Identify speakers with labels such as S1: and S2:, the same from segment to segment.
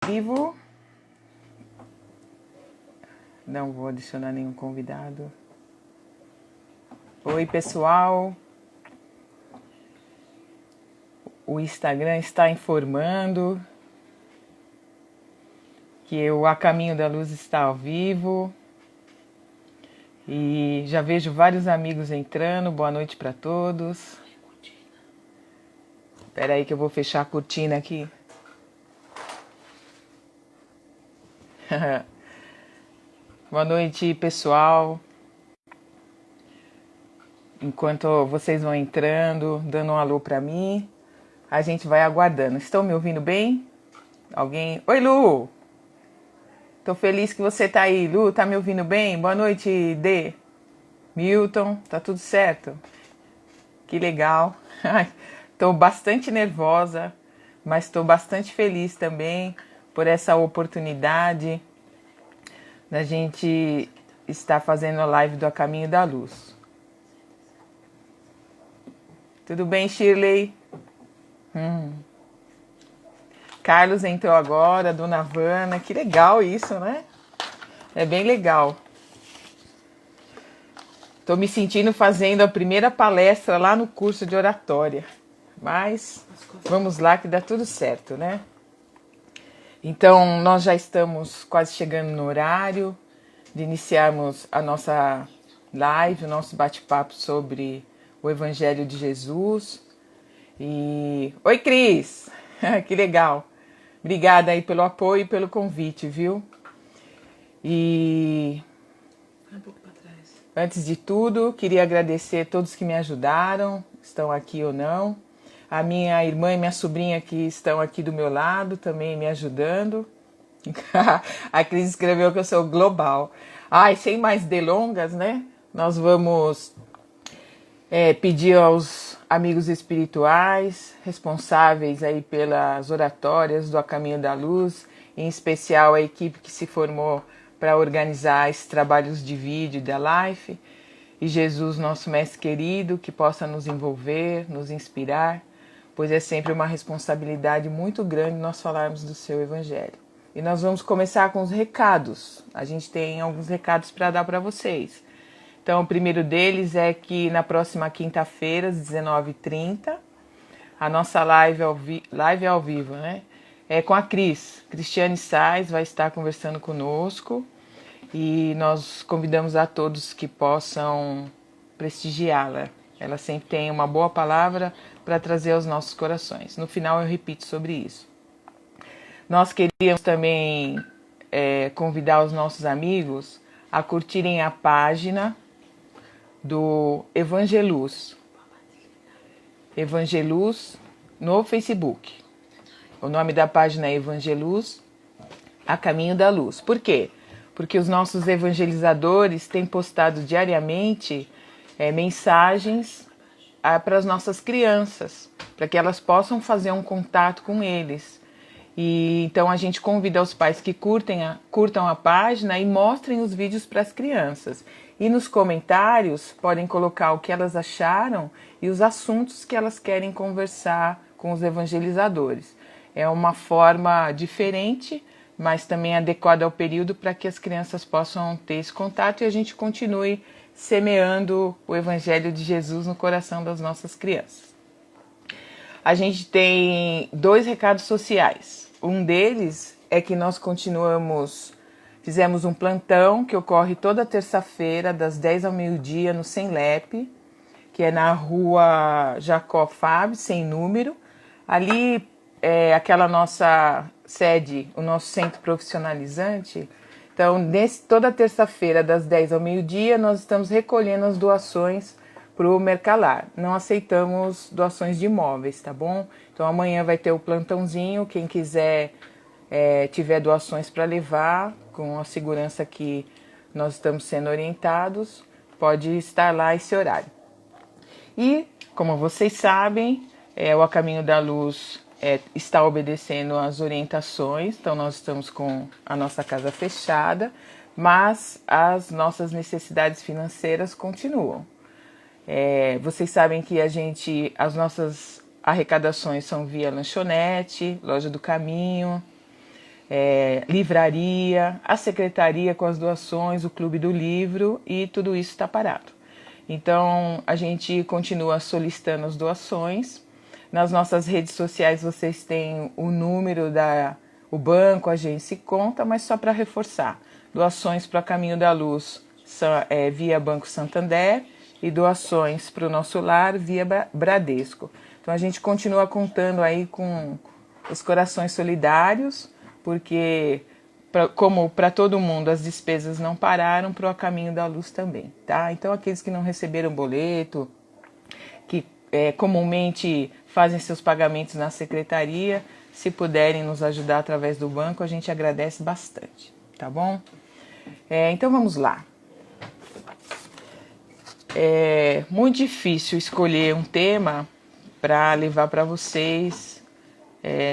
S1: Vivo. Não vou adicionar nenhum convidado. Oi, pessoal. O Instagram está informando que o A Caminho da Luz está ao vivo. E já vejo vários amigos entrando. Boa noite para todos. Espera aí que eu vou fechar a cortina aqui. Boa noite, pessoal. Enquanto vocês vão entrando, dando um alô para mim, a gente vai aguardando. Estão me ouvindo bem? Alguém? Oi, Lu! Tô feliz que você tá aí. Lu, tá me ouvindo bem? Boa noite, Dê. Milton, tá tudo certo? Que legal. Tô bastante nervosa, mas tô bastante feliz também por essa oportunidade da gente estar fazendo a live do A Caminho da Luz. Tudo bem, Shirley? Carlos entrou agora, Dona Havana. Que legal isso, né? É bem legal. Tô me sentindo fazendo a primeira palestra lá no curso de oratória. Mas vamos lá que dá tudo certo, né? Então, nós já estamos quase chegando no horário de iniciarmos a nossa live, o nosso bate-papo sobre o Evangelho de Jesus. E... Oi, Cris! Que legal! Obrigada aí pelo apoio e pelo convite, viu? E... Antes de tudo, queria agradecer a todos que me ajudaram, estão aqui ou não. A minha irmã e minha sobrinha que estão aqui do meu lado também me ajudando. A Cris escreveu que eu sou global. Ai, sem mais delongas, né? Nós vamos pedir aos amigos espirituais, responsáveis aí pelas oratórias do A Caminho da Luz, em especial a equipe que se formou para organizar esses trabalhos de vídeo da live, e Jesus, nosso mestre querido, que possa nos envolver, nos inspirar, pois é sempre uma responsabilidade muito grande nós falarmos do seu Evangelho. E nós vamos começar com os recados. A gente tem alguns recados para dar para vocês. Então, o primeiro deles é que na próxima quinta-feira, às 19h30, a nossa live é ao vivo, né? É com a Cristiane Sais, vai estar conversando conosco e nós convidamos a todos que possam prestigiá-la. Ela sempre tem uma boa palavra para trazer aos nossos corações. No final eu repito sobre isso. Nós queríamos também convidar os nossos amigos a curtirem a página do Evangeluz no Facebook. O nome da página é Evangeluz, A Caminho da Luz. Por quê? Porque os nossos evangelizadores têm postado diariamente mensagens para as nossas crianças, para que elas possam fazer um contato com eles. E então a gente convida os pais que curtam a página e mostrem os vídeos para as crianças. E nos comentários podem colocar o que elas acharam e os assuntos que elas querem conversar com os evangelizadores. É uma forma diferente, mas também adequada ao período para que as crianças possam ter esse contato e a gente continue semeando o Evangelho de Jesus no coração das nossas crianças. A gente tem 2 recados sociais. Um deles é que nós fizemos um plantão que ocorre toda terça-feira, das 10 ao meio-dia, no Semlep, que é na rua Jacó Fábio, sem número. Ali é aquela nossa sede, o nosso centro profissionalizante. Então, toda terça-feira, das 10 ao meio-dia, nós estamos recolhendo as doações para o Mercalar. Não aceitamos doações de imóveis, tá bom? Então amanhã vai ter o plantãozinho, quem quiser tiver doações para levar, com a segurança que nós estamos sendo orientados, pode estar lá esse horário. E, como vocês sabem, o A Caminho da Luz está obedecendo às orientações, então nós estamos com a nossa casa fechada, mas as nossas necessidades financeiras continuam. Vocês sabem que as nossas arrecadações são via lanchonete, Loja do Caminho, livraria, a secretaria com as doações, o clube do livro, e tudo isso está parado. Então a gente continua solicitando as doações. Nas nossas redes sociais vocês têm o número o banco, agência e conta, mas só para reforçar, doações para Caminho da Luz via Banco Santander e doações para o Nosso Lar via Bradesco. Então a gente continua contando aí com os corações solidários, porque como para todo mundo as despesas não pararam, para o Caminho da Luz também, tá? Então aqueles que não receberam boleto, que comumente fazem seus pagamentos na secretaria, se puderem nos ajudar através do banco, a gente agradece bastante, tá bom? Então vamos lá. É muito difícil escolher um tema para levar para vocês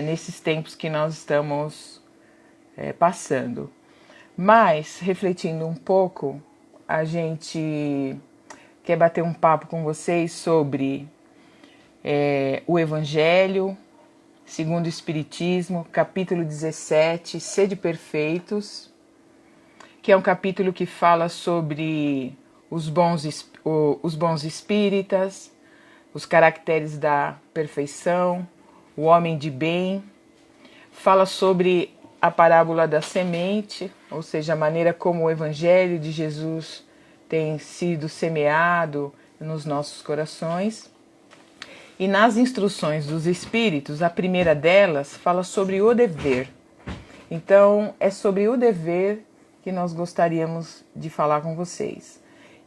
S1: nesses tempos que nós estamos passando. Mas, refletindo um pouco, a gente quer bater um papo com vocês sobre o Evangelho segundo o Espiritismo, capítulo 17, Sede Perfeitos, que é um capítulo que fala sobre os bons espíritas, os caracteres da perfeição, o homem de bem. Fala sobre a parábola da semente, ou seja, a maneira como o Evangelho de Jesus tem sido semeado nos nossos corações. E nas instruções dos Espíritos, a primeira delas fala sobre o dever. Então, é sobre o dever que nós gostaríamos de falar com vocês.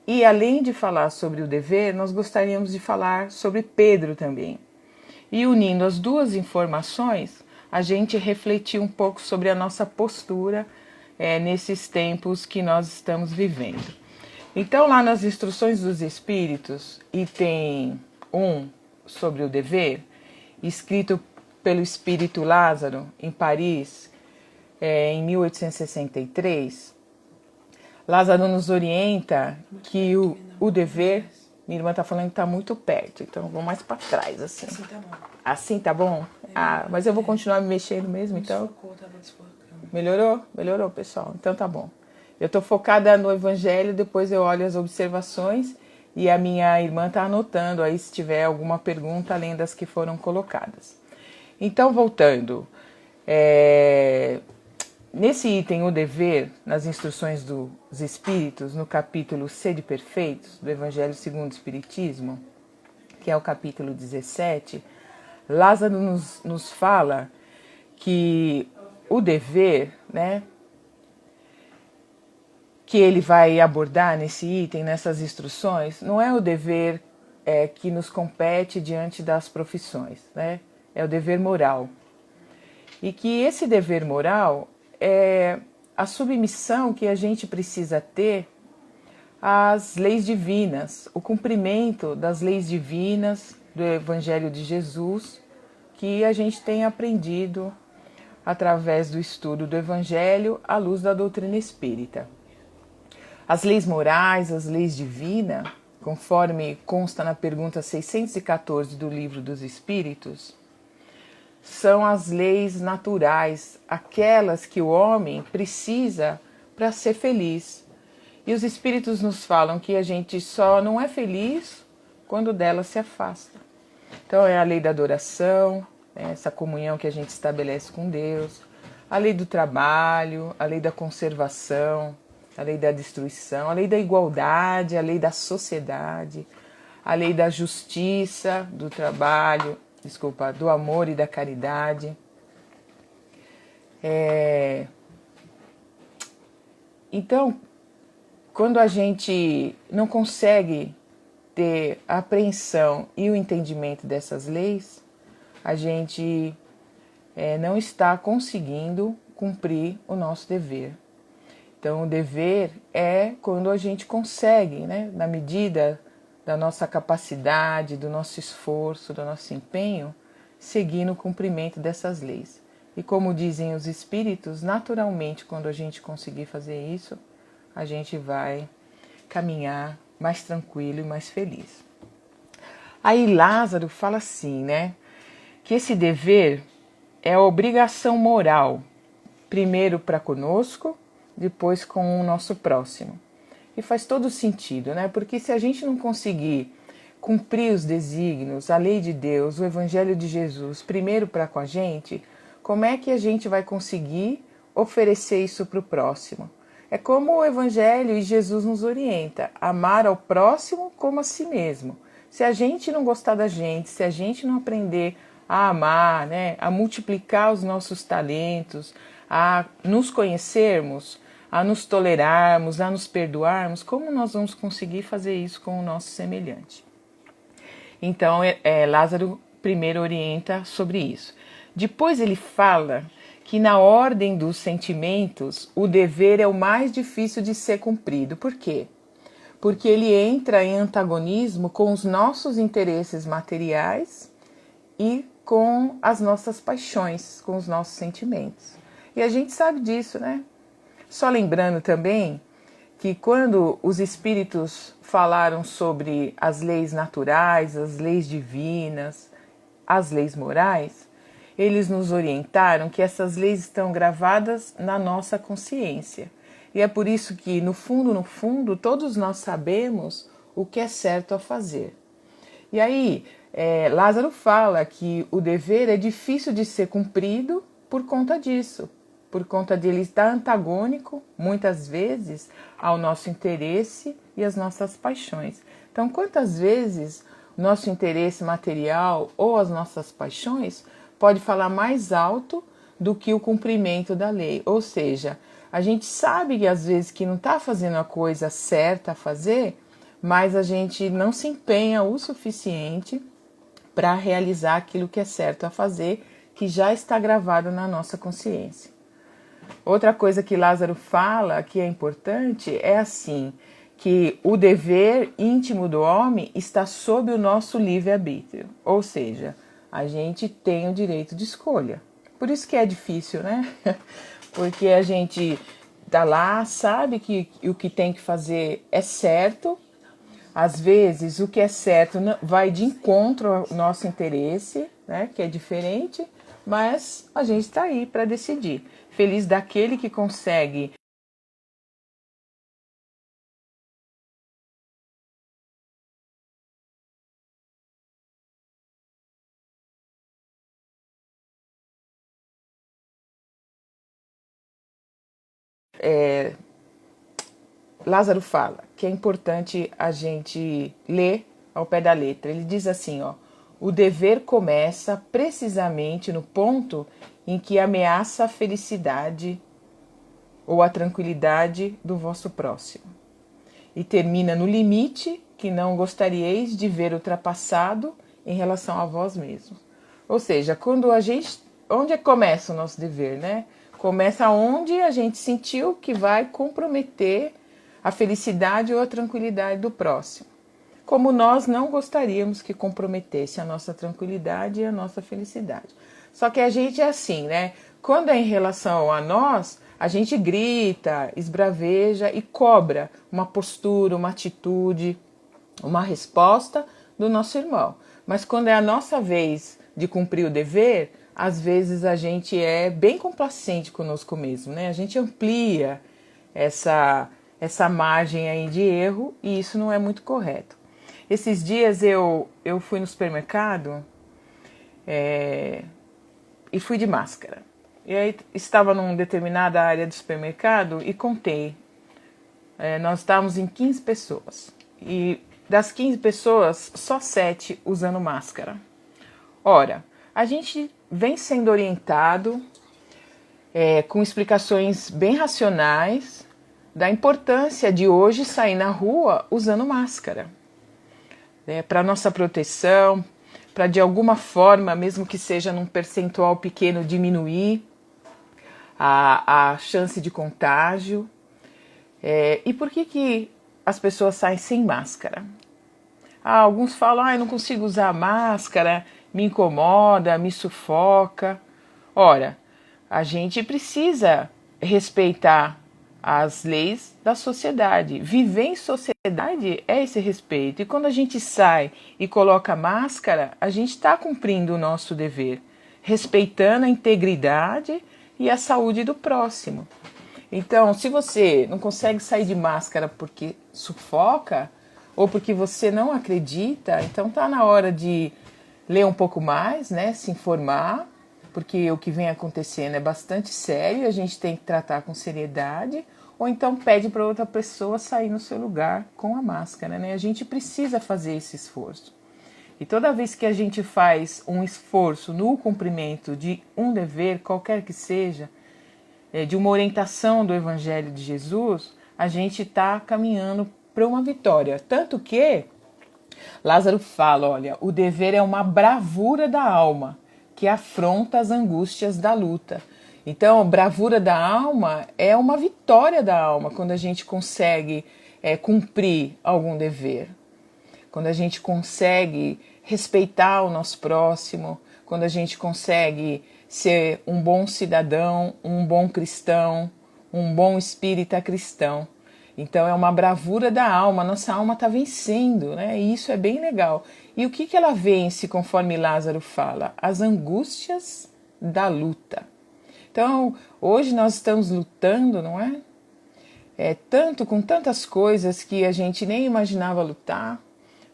S1: E além de falar sobre o dever, nós gostaríamos de falar sobre Pedro também. E unindo as duas informações, a gente refletir um pouco sobre a nossa postura nesses tempos que nós estamos vivendo. Então, lá nas instruções dos Espíritos, item 1 sobre o dever, escrito pelo Espírito Lázaro em Paris, em 1863, Lázaro nos orienta que o dever, minha irmã está falando que está muito perto, então eu vou mais para trás, assim.
S2: Assim tá bom.
S1: Assim tá bom? Mas eu vou continuar me mexendo mesmo, então. Melhorou? Melhorou, pessoal. Então tá bom. Eu estou focada no Evangelho, depois eu olho as observações e a minha irmã está anotando aí se tiver alguma pergunta além das que foram colocadas. Então, voltando. Nesse item, o dever, nas instruções dos Espíritos, no capítulo Sede Perfeitos, do Evangelho segundo o Espiritismo, que é o capítulo 17, Lázaro nos fala que o dever, né, que ele vai abordar nesse item, nessas instruções, não é o dever que nos compete diante das profissões, né? É o dever moral. E que esse dever moral é a submissão que a gente precisa ter às leis divinas, o cumprimento das leis divinas do Evangelho de Jesus, que a gente tem aprendido através do estudo do Evangelho à luz da doutrina espírita. As leis morais, as leis divinas, conforme consta na pergunta 614 do Livro dos Espíritos, são as leis naturais, aquelas que o homem precisa para ser feliz. E os Espíritos nos falam que a gente só não é feliz quando dela se afasta. Então é a lei da adoração, essa comunhão que a gente estabelece com Deus, a lei do trabalho, a lei da conservação, a lei da destruição, a lei da igualdade, a lei da sociedade, a lei da justiça, do trabalho, do amor e da caridade. Então, quando a gente não consegue ter a apreensão e o entendimento dessas leis, a gente não está conseguindo cumprir o nosso dever. Então, o dever é quando a gente consegue, né, na medida da nossa capacidade, do nosso esforço, do nosso empenho, seguir no cumprimento dessas leis. E como dizem os Espíritos, naturalmente, quando a gente conseguir fazer isso, a gente vai caminhar mais tranquilo e mais feliz. Aí Lázaro fala assim, né, que esse dever é a obrigação moral primeiro para conosco, depois com o nosso próximo. E faz todo sentido, né? Porque se a gente não conseguir cumprir os desígnios, a lei de Deus, o Evangelho de Jesus, primeiro para com a gente, como é que a gente vai conseguir oferecer isso para o próximo? É como o Evangelho e Jesus nos orienta, amar ao próximo como a si mesmo. Se a gente não gostar da gente, se a gente não aprender a amar, né, a multiplicar os nossos talentos, a nos conhecermos, a nos tolerarmos, a nos perdoarmos, como nós vamos conseguir fazer isso com o nosso semelhante? Então, Lázaro primeiro orienta sobre isso. Depois ele fala que na ordem dos sentimentos, o dever é o mais difícil de ser cumprido. Por quê? Porque ele entra em antagonismo com os nossos interesses materiais e com as nossas paixões, com os nossos sentimentos. E a gente sabe disso, né? Só lembrando também que quando os espíritos falaram sobre as leis naturais, as leis divinas, as leis morais, eles nos orientaram que essas leis estão gravadas na nossa consciência. E é por isso que, no fundo, todos nós sabemos o que é certo a fazer. E aí, Lázaro fala que o dever é difícil de ser cumprido por conta disso, por conta de ele estar antagônico, muitas vezes, ao nosso interesse e às nossas paixões. Então, quantas vezes o nosso interesse material ou as nossas paixões pode falar mais alto do que o cumprimento da lei? Ou seja, a gente sabe que às vezes que não está fazendo a coisa certa a fazer, mas a gente não se empenha o suficiente para realizar aquilo que é certo a fazer, que já está gravado na nossa consciência. Outra coisa que Lázaro fala que é importante é assim, que o dever íntimo do homem está sob o nosso livre-arbítrio, ou seja, a gente tem o direito de escolha. Por isso que é difícil, né? Porque a gente tá lá, sabe que o que tem que fazer é certo. Às vezes o que é certo vai de encontro ao nosso interesse, né? Que é diferente, mas a gente está aí para decidir. Feliz daquele que consegue Lázaro fala que é importante a gente ler ao pé da letra. Ele diz assim, ó, o dever começa precisamente no ponto em que ameaça a felicidade ou a tranquilidade do vosso próximo e termina no limite que não gostaríeis de ver ultrapassado em relação a vós mesmos. Ou seja, quando a gente, onde começa o nosso dever, né? Começa onde a gente sentiu que vai comprometer a felicidade ou a tranquilidade do próximo. Como nós não gostaríamos que comprometesse a nossa tranquilidade e a nossa felicidade. Só que a gente é assim, né? Quando é em relação a nós, a gente grita, esbraveja e cobra uma postura, uma atitude, uma resposta do nosso irmão. Mas quando é a nossa vez de cumprir o dever, às vezes a gente é bem complacente conosco mesmo, né? A gente amplia essa margem aí de erro e isso não é muito correto. Esses dias eu fui no supermercado e fui de máscara. E aí estava numa determinada área do supermercado e contei. Nós estávamos em 15 pessoas. E das 15 pessoas, só 7 usando máscara. Ora, a gente vem sendo orientado com explicações bem racionais da importância de hoje sair na rua usando máscara. Para nossa proteção, para de alguma forma, mesmo que seja num percentual pequeno, diminuir a chance de contágio. E por que as pessoas saem sem máscara? Alguns falam, eu não consigo usar máscara, me incomoda, me sufoca. Ora, a gente precisa respeitar as leis da sociedade. Viver em sociedade é esse respeito. E quando a gente sai e coloca máscara, a gente está cumprindo o nosso dever, respeitando a integridade e a saúde do próximo. Então, se você não consegue sair de máscara porque sufoca ou porque você não acredita, então tá na hora de ler um pouco mais, né, se informar, porque o que vem acontecendo é bastante sério e a gente tem que tratar com seriedade, ou então pede para outra pessoa sair no seu lugar com a máscara, né? A gente precisa fazer esse esforço. E toda vez que a gente faz um esforço no cumprimento de um dever, qualquer que seja, de uma orientação do Evangelho de Jesus, a gente está caminhando para uma vitória. Tanto que Lázaro fala, olha, o dever é uma bravura da alma que afronta as angústias da luta. Então, bravura da alma é uma vitória da alma quando a gente consegue cumprir algum dever. Quando a gente consegue respeitar o nosso próximo, quando a gente consegue ser um bom cidadão, um bom cristão, um bom espírita cristão. Então é uma bravura da alma, nossa alma está vencendo, né? E isso é bem legal. E o que ela vence, conforme Lázaro fala? As angústias da luta. Então, hoje nós estamos lutando, não é? Tanto com tantas coisas que a gente nem imaginava lutar.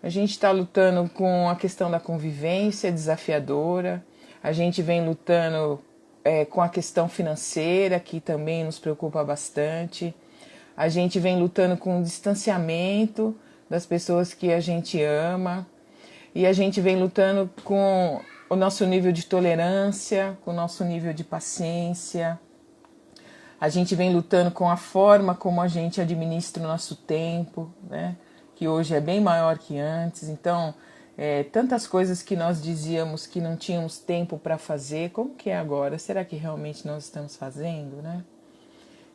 S1: A gente está lutando com a questão da convivência desafiadora. A gente vem lutando com a questão financeira, que também nos preocupa bastante. A gente vem lutando com o distanciamento das pessoas que a gente ama. E a gente vem lutando com o nosso nível de tolerância, com o nosso nível de paciência. A gente vem lutando com a forma como a gente administra o nosso tempo, né? Que hoje é bem maior que antes. Então, tantas coisas que nós dizíamos que não tínhamos tempo para fazer, como que é agora? Será que realmente nós estamos fazendo, né?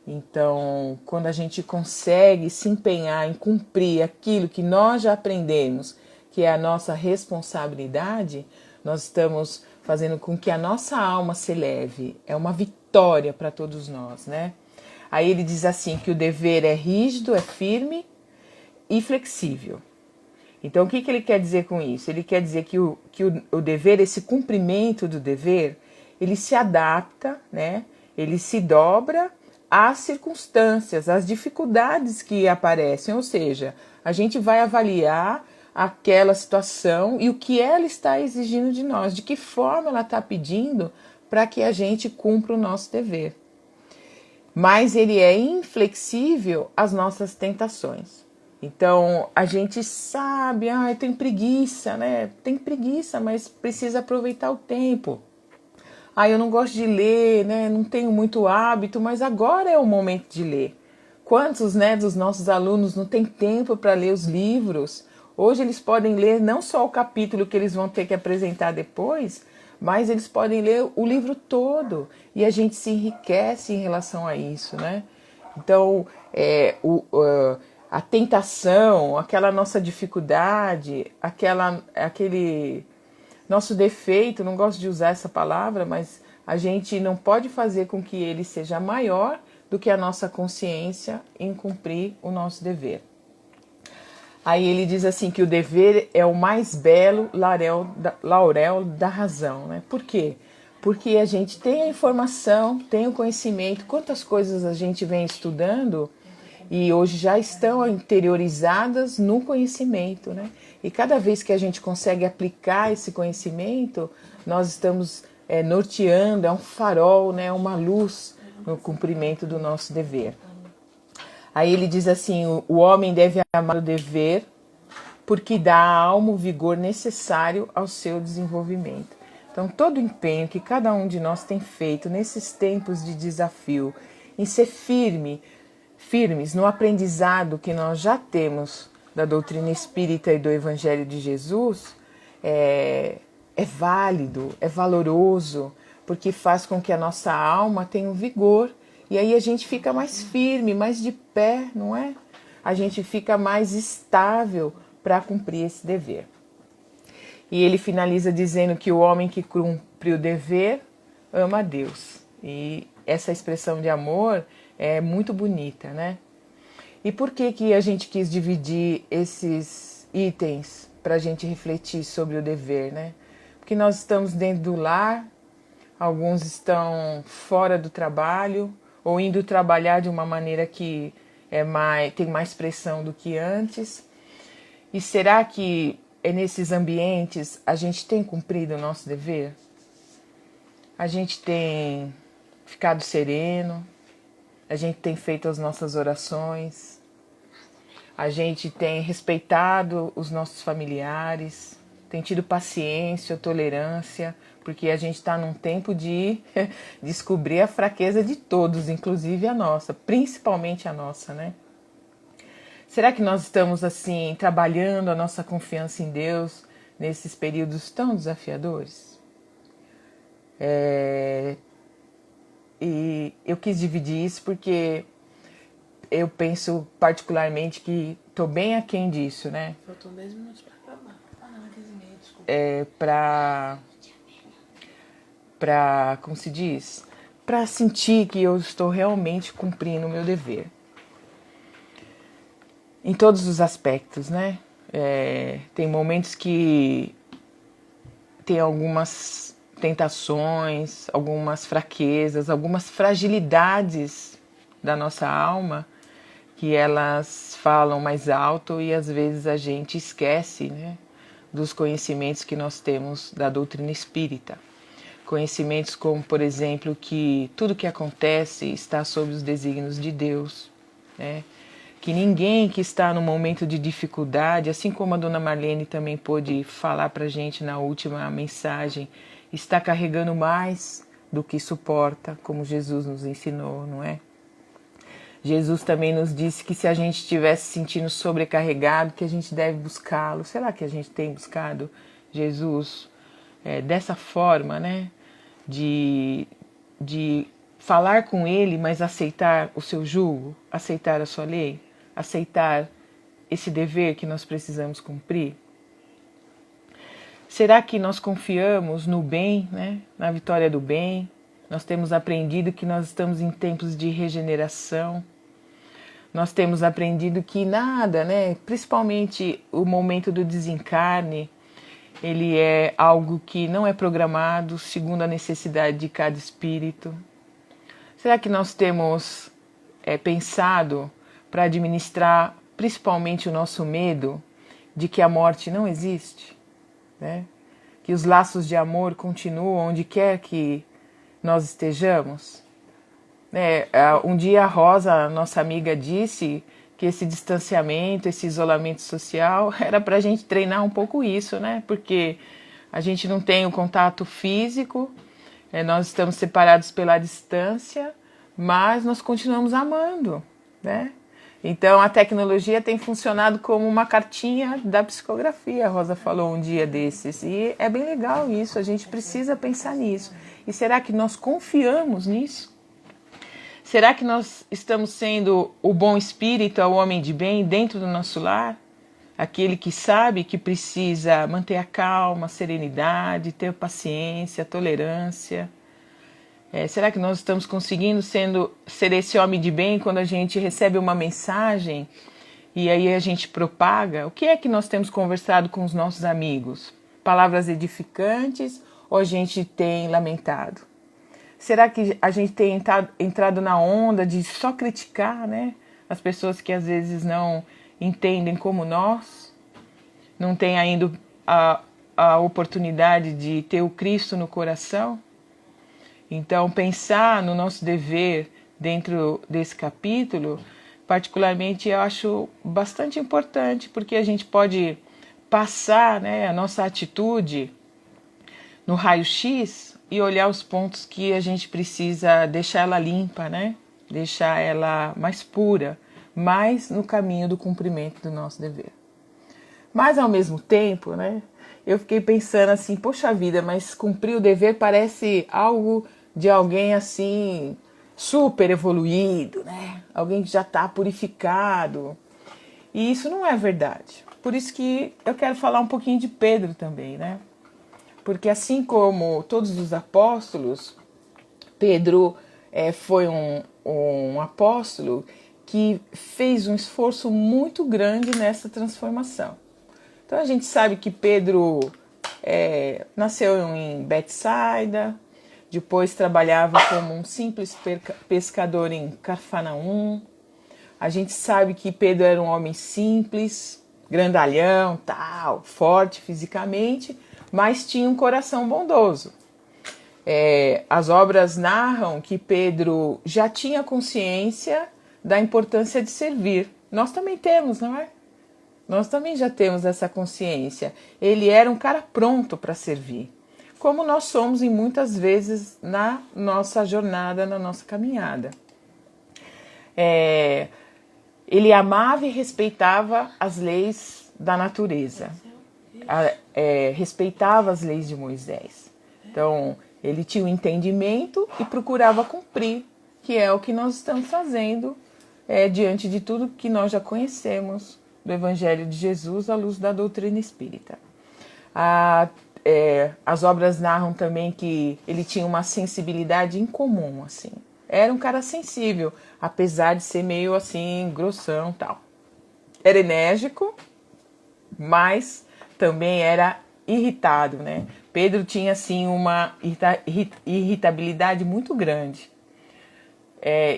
S1: Então, quando a gente consegue se empenhar em cumprir aquilo que nós já aprendemos, que é a nossa responsabilidade, nós estamos fazendo com que a nossa alma se eleve. É uma vitória para todos nós, né? Aí ele diz assim, que o dever é rígido, é firme e flexível. Então, o que ele quer dizer com isso? Ele quer dizer que o dever, esse cumprimento do dever, ele se adapta, né? Ele se dobra às circunstâncias, às dificuldades que aparecem, ou seja, a gente vai avaliar aquela situação e o que ela está exigindo de nós, de que forma ela está pedindo para que a gente cumpra o nosso dever. Mas ele é inflexível às nossas tentações. Então, a gente sabe, tem preguiça, né? Tem preguiça, mas precisa aproveitar o tempo. Eu não gosto de ler, né? Não tenho muito hábito, mas agora é o momento de ler. Quantos, né, dos nossos alunos não têm tempo para ler os livros? Hoje eles podem ler não só o capítulo que eles vão ter que apresentar depois, mas eles podem ler o livro todo. E a gente se enriquece em relação a isso, né? Então, a tentação, aquela nossa dificuldade, aquele nosso defeito, não gosto de usar essa palavra, mas a gente não pode fazer com que ele seja maior do que a nossa consciência em cumprir o nosso dever. Aí ele diz assim que o dever é o mais belo laurel da razão, né? Por quê? Porque a gente tem a informação, tem o conhecimento, quantas coisas a gente vem estudando e hoje já estão interiorizadas no conhecimento, né? E cada vez que a gente consegue aplicar esse conhecimento, nós estamos norteando, é um farol, né? Uma luz no cumprimento do nosso dever. Aí ele diz assim, o homem deve amar o dever porque dá à alma o vigor necessário ao seu desenvolvimento. Então, todo o empenho que cada um de nós tem feito nesses tempos de desafio, em ser firmes no aprendizado que nós já temos da doutrina espírita e do Evangelho de Jesus, é válido, é valoroso, porque faz com que a nossa alma tenha um vigor. E aí a gente fica mais firme, mais de pé, não é? A gente fica mais estável para cumprir esse dever. E ele finaliza dizendo que o homem que cumpre o dever ama a Deus. E essa expressão de amor é muito bonita, né? E por que a gente quis dividir esses itens para a gente refletir sobre o dever, né? Porque nós estamos dentro do lar, alguns estão fora do trabalho ou indo trabalhar de uma maneira que tem mais pressão do que antes. E será que nesses ambientes a gente tem cumprido o nosso dever? A gente tem ficado sereno? A gente tem feito as nossas orações? A gente tem respeitado os nossos familiares? Tem tido paciência, tolerância? Porque a gente está num tempo de descobrir a fraqueza de todos, inclusive a nossa, principalmente a nossa, né? Será que nós estamos assim trabalhando a nossa confiança em Deus nesses períodos tão desafiadores? E eu quis dividir isso porque eu penso particularmente que estou bem aquém disso, né?
S2: Faltam 10 minutos para acabar. Ah, não, 15 minutos, desculpa.
S1: Como se diz? Para sentir que eu estou realmente cumprindo o meu dever. Em todos os aspectos, né? Tem momentos que tem algumas tentações, algumas fraquezas, algumas fragilidades da nossa alma que elas falam mais alto e às vezes a gente esquece, né, dos conhecimentos que nós temos da doutrina espírita. Conhecimentos como, por exemplo, que tudo que acontece está sob os desígnios de Deus, né? Que ninguém que está no momento de dificuldade, assim como a dona Marlene também pôde falar para a gente na última mensagem, está carregando mais do que suporta, como Jesus nos ensinou, não é? Jesus também nos disse que se a gente estivesse se sentindo sobrecarregado, que a gente deve buscá-lo. Será que a gente tem buscado Jesus dessa forma, né? De falar com ele, mas aceitar o seu jugo, aceitar a sua lei, aceitar esse dever que nós precisamos cumprir? Será que nós confiamos no bem, né? Na vitória do bem? Nós temos aprendido que nós estamos em tempos de regeneração. Nós temos aprendido que nada, né? Principalmente o momento do desencarne, ele é algo que não é programado segundo a necessidade de cada espírito. Será que nós temos pensado para administrar principalmente o nosso medo de que a morte não existe, né? Que os laços de amor continuam onde quer que nós estejamos? Um dia a Rosa, nossa amiga, disse que esse distanciamento, esse isolamento social era para a gente treinar um pouco isso, né? Porque a gente não tem o contato físico, nós estamos separados pela distância, mas nós continuamos amando, né? Então a tecnologia tem funcionado como uma cartinha da psicografia, a Rosa falou um dia desses, e é bem legal isso, a gente precisa pensar nisso. E será que nós confiamos nisso? Será que nós estamos sendo o bom espírito, o homem de bem dentro do nosso lar? Aquele que sabe que precisa manter a calma, a serenidade, ter paciência, tolerância. Será que nós estamos conseguindo ser esse homem de bem quando a gente recebe uma mensagem e aí a gente propaga? O que é que nós temos conversado com os nossos amigos? Palavras edificantes ou a gente tem lamentado? Será que a gente tem entrado na onda de só criticar, né? As pessoas que às vezes não entendem como nós, não têm ainda a oportunidade de ter o Cristo no coração? Então, pensar no nosso dever dentro desse capítulo, particularmente, eu acho bastante importante, porque a gente pode passar, né, a nossa atitude no raio-x e olhar os pontos que a gente precisa deixar ela limpa, né? Deixar ela mais pura, mais no caminho do cumprimento do nosso dever. Mas, ao mesmo tempo, né, eu fiquei pensando assim, poxa vida, mas cumprir o dever parece algo de alguém assim, super evoluído, né? Alguém que já está purificado. E isso não é verdade. Por isso que eu quero falar um pouquinho de Pedro também, né? Porque assim como todos os apóstolos, Pedro foi um apóstolo que fez um esforço muito grande nessa transformação. Então a gente sabe que Pedro nasceu em Betsaida, depois trabalhava como um simples pescador em Cafarnaum. A gente sabe que Pedro era um homem simples, grandalhão, tal, forte fisicamente, mas tinha um coração bondoso. As obras narram que Pedro já tinha consciência da importância de servir. Nós também temos, não é? Nós também já temos essa consciência. Ele era um cara pronto para servir, como nós somos em muitas vezes na nossa jornada, na nossa caminhada. Ele amava e respeitava as leis da natureza, respeitava as leis de Moisés. Então, ele tinha um entendimento e procurava cumprir, que é o que nós estamos fazendo diante de tudo que nós já conhecemos do Evangelho de Jesus à luz da doutrina espírita. As obras narram também que ele tinha uma sensibilidade incomum, assim. Era um cara sensível, apesar de ser meio assim, grossão e tal. Era enérgico, mas também era irritado, né? Pedro tinha, assim, uma irritabilidade muito grande.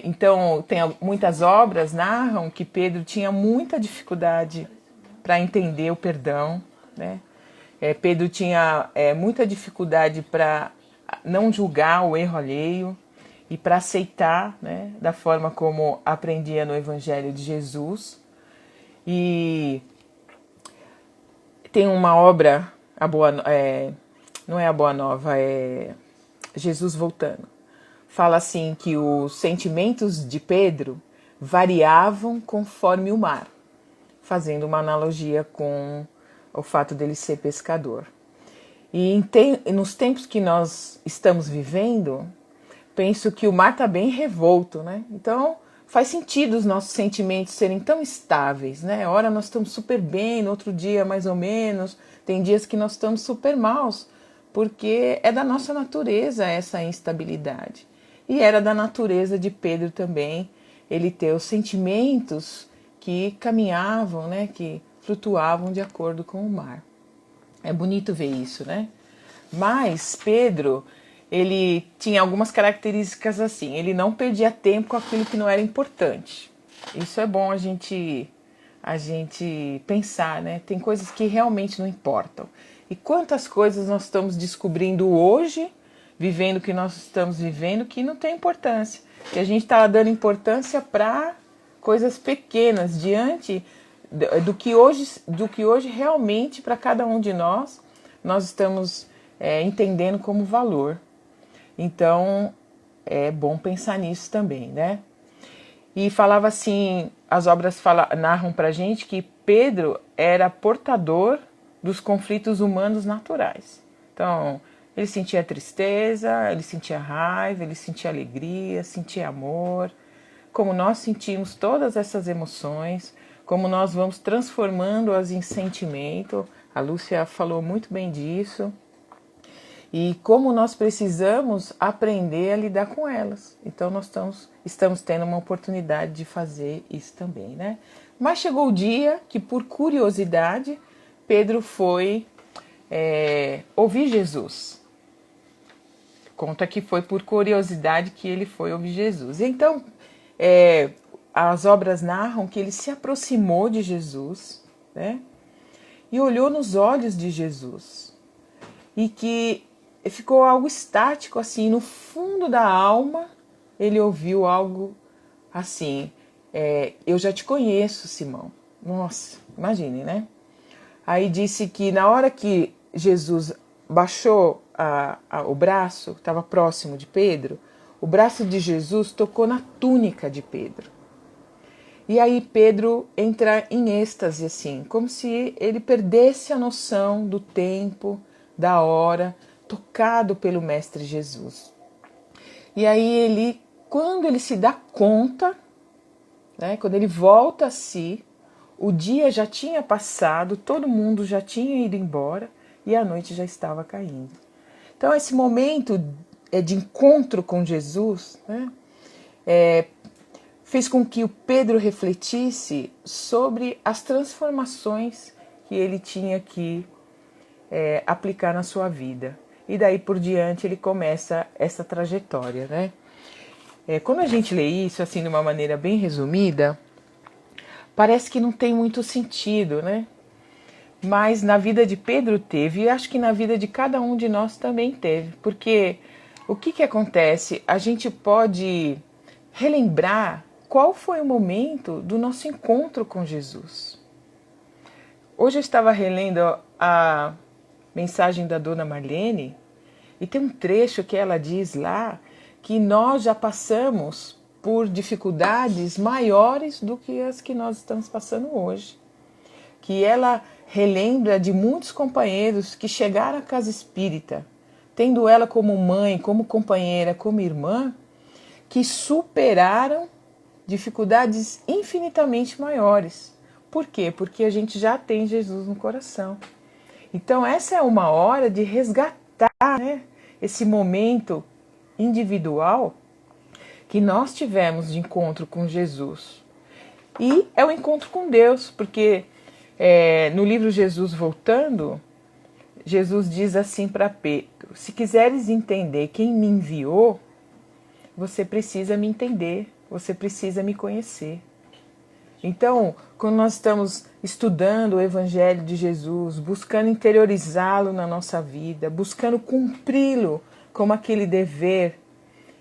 S1: Então, muitas obras narram que Pedro tinha muita dificuldade para entender o perdão, né? Pedro tinha muita dificuldade para não julgar o erro alheio e para aceitar, né, da forma como aprendia no Evangelho de Jesus. E tem uma obra, não é a Boa Nova, é Jesus Voltando. Fala assim que os sentimentos de Pedro variavam conforme o mar, fazendo uma analogia com o fato dele ser pescador. E nos tempos que nós estamos vivendo, penso que o mar está bem revolto, né? Então faz sentido os nossos sentimentos serem tão estáveis, né? Ora nós estamos super bem, no outro dia mais ou menos, tem dias que nós estamos super maus, porque é da nossa natureza essa instabilidade. E era da natureza de Pedro também, ele ter os sentimentos que caminhavam, né? Que flutuavam de acordo com o mar. É bonito ver isso, né? Mas Pedro, ele tinha algumas características assim, ele não perdia tempo com aquilo que não era importante. Isso é bom a gente pensar, né? Tem coisas que realmente não importam. E quantas coisas nós estamos descobrindo hoje, vivendo o que nós estamos vivendo, que não tem importância. Que a gente está dando importância para coisas pequenas, diante do que hoje realmente, para cada um de nós estamos entendendo como valor. Então, é bom pensar nisso também, né? E falava assim, as obras narram pra gente que Pedro era portador dos conflitos humanos naturais. Então, ele sentia tristeza, ele sentia raiva, ele sentia alegria, sentia amor. Como nós sentimos todas essas emoções, como nós vamos transformando-as em sentimento. A Lúcia falou muito bem disso. E como nós precisamos aprender a lidar com elas. Então nós estamos tendo uma oportunidade de fazer isso também, né? Mas chegou o dia que, por curiosidade, Pedro foi ouvir Jesus. Conta que foi por curiosidade que ele foi ouvir Jesus. Então, as obras narram que ele se aproximou de Jesus, né? E olhou nos olhos de Jesus. E que ficou algo estático, assim, no fundo da alma, ele ouviu algo assim, eu já te conheço, Simão. Nossa, imagine, né? Aí disse que na hora que Jesus baixou o braço, estava próximo de Pedro, o braço de Jesus tocou na túnica de Pedro. E aí Pedro entra em êxtase, assim, como se ele perdesse a noção do tempo, da hora, tocado pelo Mestre Jesus. E aí ele, quando ele se dá conta, né, quando ele volta a si, o dia já tinha passado, todo mundo já tinha ido embora e a noite já estava caindo. Então esse momento de encontro com Jesus, né, fez com que o Pedro refletisse sobre as transformações que ele tinha que aplicar na sua vida. e daí por diante ele começa essa trajetória, né? Quando a gente lê isso assim de uma maneira bem resumida, parece que não tem muito sentido, né? Mas na vida de Pedro teve, e acho que na vida de cada um de nós também teve, porque o que acontece? A gente pode relembrar qual foi o momento do nosso encontro com Jesus. Hoje eu estava relendo a mensagem da Dona Marlene e tem um trecho que ela diz lá que nós já passamos por dificuldades maiores do que as que nós estamos passando hoje. Que ela relembra de muitos companheiros que chegaram à casa espírita, tendo ela como mãe, como companheira, como irmã, que superaram dificuldades infinitamente maiores. Por quê? Porque a gente já tem Jesus no coração. Então essa é uma hora de resgatar, né, esse momento individual que nós tivemos de encontro com Jesus. E é o encontro com Deus, porque no livro Jesus Voltando, Jesus diz assim para Pedro: se quiseres entender quem me enviou, você precisa me entender, você precisa me conhecer. Então, quando nós estamos estudando o Evangelho de Jesus, buscando interiorizá-lo na nossa vida, buscando cumpri-lo como aquele dever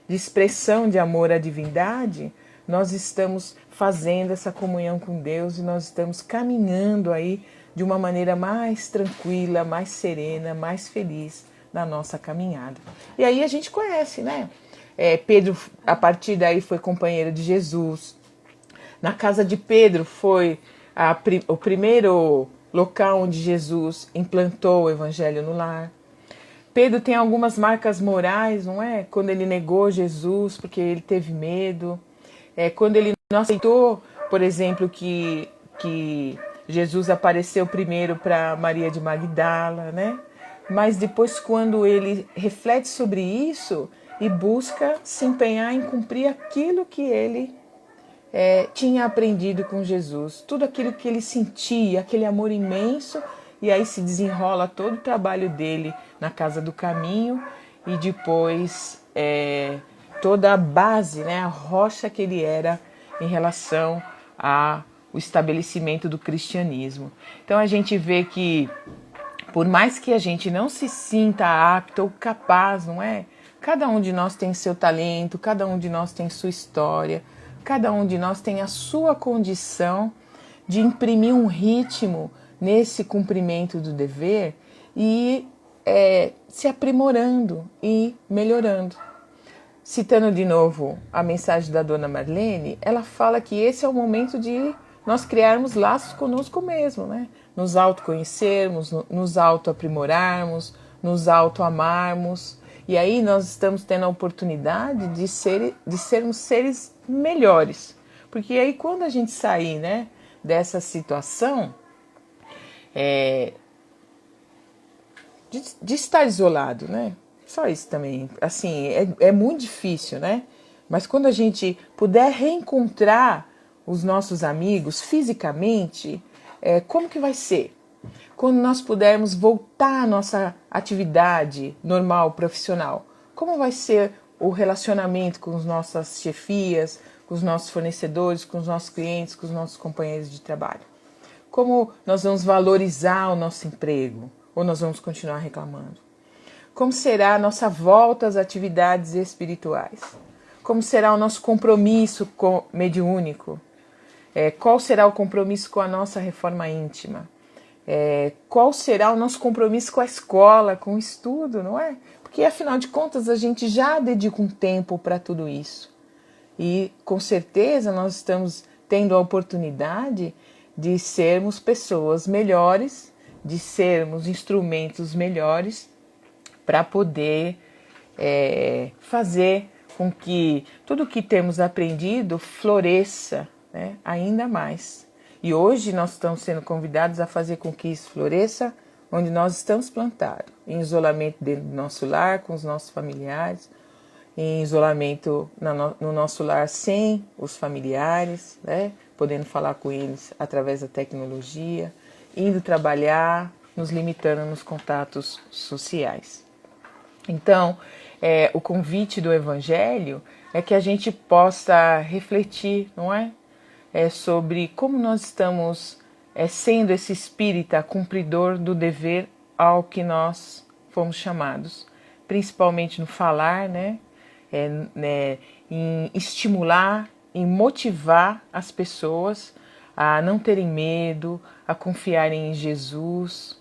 S1: de expressão de amor à divindade, nós estamos fazendo essa comunhão com Deus e nós estamos caminhando aí de uma maneira mais tranquila, mais serena, mais feliz na nossa caminhada. E aí a gente conhece, né? Pedro, a partir daí, foi companheiro de Jesus. Na casa de Pedro foi o primeiro local onde Jesus implantou o Evangelho no lar. Pedro tem algumas marcas morais, não é? Quando ele negou Jesus porque ele teve medo. Quando ele não aceitou, por exemplo, que Jesus apareceu primeiro para Maria de Magdala, né? Mas depois, quando ele reflete sobre isso e busca se empenhar em cumprir aquilo que ele tinha aprendido com Jesus, tudo aquilo que ele sentia, aquele amor imenso, e aí se desenrola todo o trabalho dele na Casa do Caminho e depois toda a base, né, a rocha que ele era em relação ao estabelecimento do cristianismo. Então a gente vê que, por mais que a gente não se sinta apto ou capaz, não é? Cada um de nós tem seu talento, cada um de nós tem sua história, cada um de nós tem a sua condição de imprimir um ritmo nesse cumprimento do dever e se aprimorando e melhorando. Citando de novo a mensagem da Dona Marlene, ela fala que esse é o momento de nós criarmos laços conosco mesmo, né? Nos autoconhecermos, nos autoaprimorarmos, nos autoamarmos. E aí nós estamos tendo a oportunidade de sermos seres melhores. Porque aí quando a gente sair, né, dessa situação de estar isolado, né? Só isso também. Assim, é muito difícil, né? Mas quando a gente puder reencontrar os nossos amigos fisicamente, como que vai ser? Quando nós pudermos voltar à nossa atividade normal, profissional, como vai ser o relacionamento com as nossas chefias, com os nossos fornecedores, com os nossos clientes, com os nossos companheiros de trabalho? Como nós vamos valorizar o nosso emprego ou nós vamos continuar reclamando? Como será a nossa volta às atividades espirituais? Como será o nosso compromisso mediúnico? Qual será o compromisso com a nossa reforma íntima? Qual será o nosso compromisso com a escola, com o estudo, não é? Porque, afinal de contas, a gente já dedica um tempo para tudo isso. E, com certeza, nós estamos tendo a oportunidade de sermos pessoas melhores, de sermos instrumentos melhores para poder fazer com que tudo o que temos aprendido floresça, né, ainda mais. E hoje nós estamos sendo convidados a fazer com que isso floresça onde nós estamos plantados, em isolamento dentro do nosso lar, com os nossos familiares, em isolamento no nosso lar sem os familiares, né, podendo falar com eles através da tecnologia, indo trabalhar, nos limitando nos contatos sociais. Então, o convite do Evangelho é que a gente possa refletir, não é? Sobre como nós estamos sendo esse espírita cumpridor do dever ao que nós fomos chamados, principalmente no falar, né? Em estimular, em motivar as pessoas a não terem medo, a confiarem em Jesus,